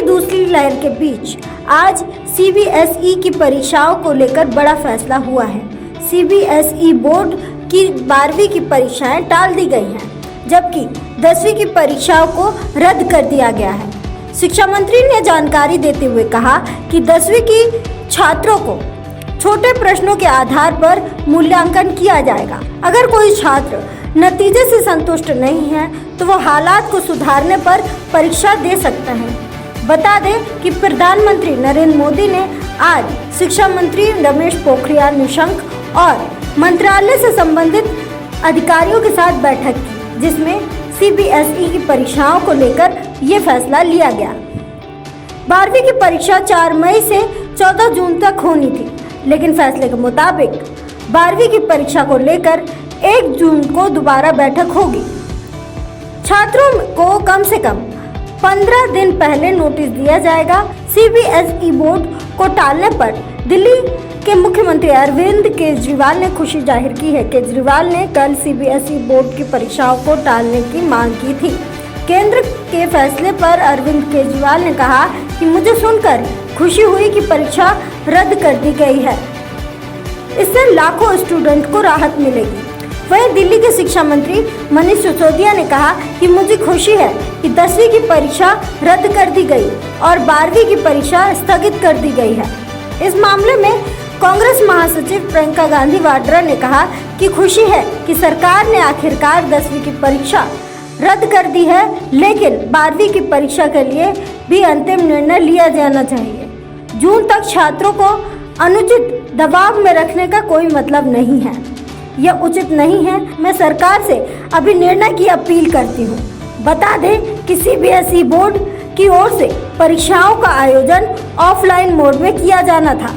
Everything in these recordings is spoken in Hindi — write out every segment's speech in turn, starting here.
की दूसरी लहर के बीच आज सीबीएसई की परीक्षाओं को लेकर बड़ा फैसला हुआ है। सीबीएसई बोर्ड की 12वीं की परीक्षाएं टाल दी गई हैं, जबकि 10वीं की परीक्षाओं को रद्द कर दिया गया है। शिक्षा मंत्री ने जानकारी देते हुए कहा कि 10वीं की छात्रों को छोटे प्रश्नों के आधार पर मूल्यांकन किया जाएगा। अगर कोई छात्र नतीजे से संतुष्ट नहीं है तो वो हालात को सुधारने पर परीक्षा दे सकता है। बता दें कि प्रधानमंत्री नरेंद्र मोदी ने आज शिक्षा मंत्री रमेश पोखरियाल निशंक और मंत्रालय से संबंधित अधिकारियों के साथ बैठक की, जिसमें सीबीएसई की परीक्षाओं को लेकर ये फैसला लिया गया। 12वीं की परीक्षा 4 मई से 14 जून तक होनी थी, लेकिन फैसले के मुताबिक 12वीं की परीक्षा को लेकर 1 जून को दोबारा बैठक होगी। छात्रों को कम से कम 15 दिन पहले नोटिस दिया जाएगा। सीबीएसई बोर्ड को टालने पर दिल्ली के मुख्यमंत्री अरविंद केजरीवाल ने खुशी जाहिर की है। केजरीवाल ने कल सीबीएसई बोर्ड की परीक्षाओं को टालने की मांग की थी। केंद्र के फैसले पर अरविंद केजरीवाल ने कहा कि मुझे सुनकर खुशी हुई कि परीक्षा रद्द कर दी गई है। इससे लाखों स्टूडेंट को राहत मिलेगी। वहीं दिल्ली के शिक्षा मंत्री मनीष सिसोदिया ने कहा कि मुझे खुशी है कि 10वीं की परीक्षा रद्द कर दी गई और 12वीं की परीक्षा स्थगित कर दी गई है। इस मामले में कांग्रेस महासचिव प्रियंका गांधी वाड्रा ने कहा कि खुशी है कि सरकार ने आखिरकार 10वीं की परीक्षा रद्द कर दी है, लेकिन 12वीं की परीक्षा के लिए भी अंतिम निर्णय लिया जाना चाहिए। जून तक छात्रों को अनुचित दबाव में रखने का कोई मतलब नहीं है, यह उचित नहीं है। मैं सरकार से अभी निर्णय की अपील करती हूँ। बता दें कि सीबीएसई बोर्ड की ओर से परीक्षाओं का आयोजन ऑफलाइन मोड में किया जाना था,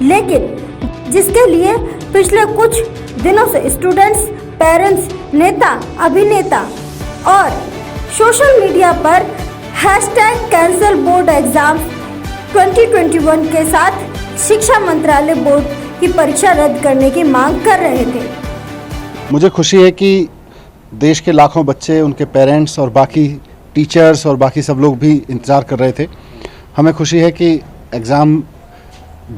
लेकिन जिसके लिए पिछले कुछ दिनों से स्टूडेंट्स, पेरेंट्स, नेता, अभिनेता और सोशल मीडिया पर #कैंसल बोर्ड एग्जाम 2021 के साथ शिक्षा मंत्रालय बोर्ड की परीक्षा रद्द करने की मांग कर रहे थे। मुझे खुशी है कि देश के लाखों बच्चे, उनके पेरेंट्स और बाकी टीचर्स और बाकी सब लोग भी इंतज़ार कर रहे थे। हमें खुशी है कि एग्ज़ाम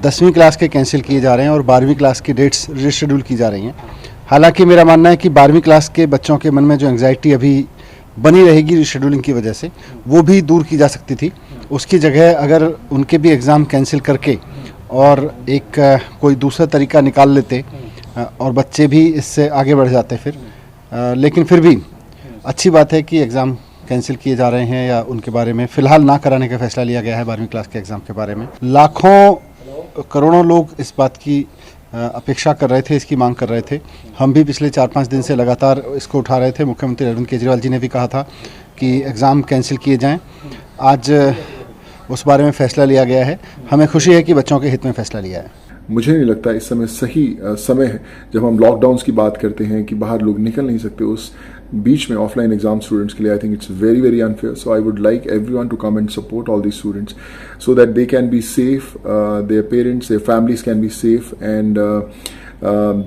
10वीं क्लास के कैंसिल किए जा रहे हैं और 12वीं क्लास की डेट्स रीशेड्यूल की जा रही हैं। हालांकि मेरा मानना है कि 12वीं क्लास के बच्चों के मन में जो एंग्जाइटी अभी बनी रहेगी रीशेड्यूलिंग की वजह से, वो भी दूर की जा सकती थी। उसकी जगह अगर उनके भी एग्ज़ाम कैंसिल करके और एक कोई दूसरा तरीका निकाल लेते और बच्चे भी इससे आगे बढ़ जाते लेकिन फिर भी अच्छी बात है कि एग्ज़ाम कैंसिल किए जा रहे हैं या उनके बारे में फ़िलहाल ना कराने का फैसला लिया गया है। 12वीं क्लास के एग्ज़ाम के बारे में लाखों करोड़ों लोग इस बात की अपेक्षा कर रहे थे, इसकी मांग कर रहे थे। हम भी पिछले 4-5 दिन से लगातार इसको उठा रहे थे। मुख्यमंत्री अरविंद केजरीवाल जी ने भी कहा था कि एग्ज़ाम कैंसिल किए जाएं। आज उस बारे में फ़ैसला लिया गया है। हमें खुशी है कि बच्चों के हित में फ़ैसला लिया है। मुझे नहीं लगता इस समय सही समय है जब हम लॉकडाउन्स की बात करते हैं कि बाहर लोग निकल नहीं सकते, उस बीच में ऑफलाइन एग्जाम स्टूडेंट्स के लिए I think it's very very unfair. So I would like everyone to come and support all these students so that they can be safe, their parents, their families can be safe, and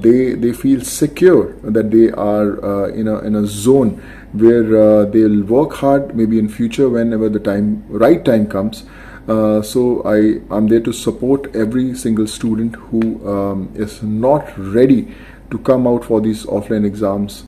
they feel secure that they are in a zone where they'll work hard maybe in future whenever the right time comes. So I'm there to support every single student who is not ready to come out for these offline exams.